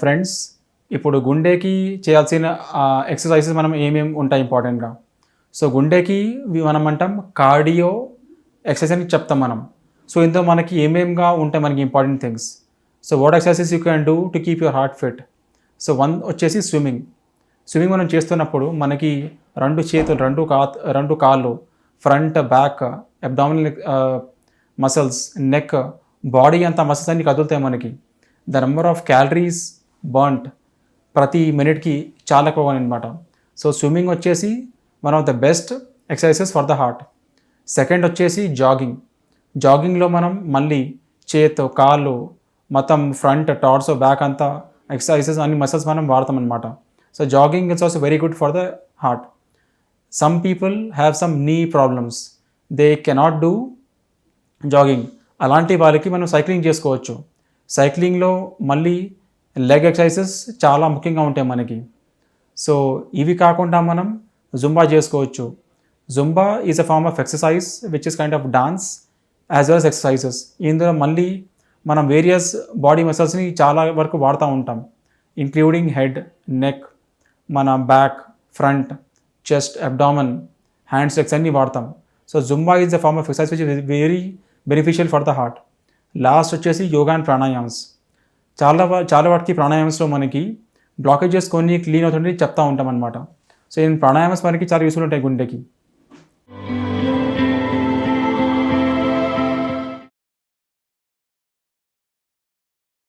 Friends, ఇప్పుడు గుండెకి చేయాల్సిన ఎక్సర్సైజెస్ మనం ఏమేమి ఉంటాయి ఇంపార్టెంట్గా. సో గుండెకి మనం అంటాం కార్డియో ఎక్సర్సైజ్ అని చెప్తాం మనం. సో ఇందులో మనకి ఏమేమిగా ఉంటాయి మనకి important things. So what exercises you can do to keep your heart fit. So one వచ్చేసి స్విమ్మింగ్. స్విమ్మింగ్ మనం చేస్తున్నప్పుడు మనకి రెండు చేతులు, రెండు కాళ్ళు, front, back, abdominal muscles, neck, body అంతా మసిల్స్ అన్ని కదులుతాయి మనకి. The number of calories burnt ప్రతి మినిట్కి చాలా ఎక్కువ అనమాట. సో స్విమ్మింగ్ వచ్చేసి one of the best exercises for the heart. Second వచ్చేసి జాగింగ్. జాగింగ్లో మనం మళ్ళీ చేతు, కాళ్ళు, మొత్తం ఫ్రంట్, టార్సో, బ్యాక్ అంతా ఎక్సర్సైజెస్ అన్ని మసిల్స్ మనం వాడతాం అనమాట. So jogging it's also very good for the heart. Some people have some knee problems, they cannot do jogging. అలాంటి వాళ్ళకి మనం సైక్లింగ్ చేసుకోవచ్చు. సైక్లింగ్లో మళ్ళీ లెగ్ ఎక్సర్సైజెస్ చాలా ముఖ్యంగా ఉంటాయి మనకి. సో ఇవి కాకుండా మనం జుంబా చేసుకోవచ్చు. Zumba is a form of exercise which is kind of dance as well as exercises. ఇందులో మళ్ళీ మనం వేరియస్ బాడీ మసిల్స్ని చాలా వరకు వాడుతూ ఉంటాం, ఇంక్లూడింగ్ హెడ్, నెక్, మన back, front, chest, abdomen, hands, legs అన్నీ వాడతాం. So Zumba is the form of exercise which is very beneficial for the heart. Last వచ్చేసి యోగా అండ్ ప్రాణాయామ్స్. చాలా వాటికి ప్రాణాయామ్స్లో మనకి బ్లాకేజెస్ కొన్ని క్లీన్ అవుతుంటే చెప్తా ఉంటాం అనమాట. సో ఈ ప్రాణాయామ్స్ మనకి చాలా యూస్ఫుల్ ఉంటాయి గుండెకి.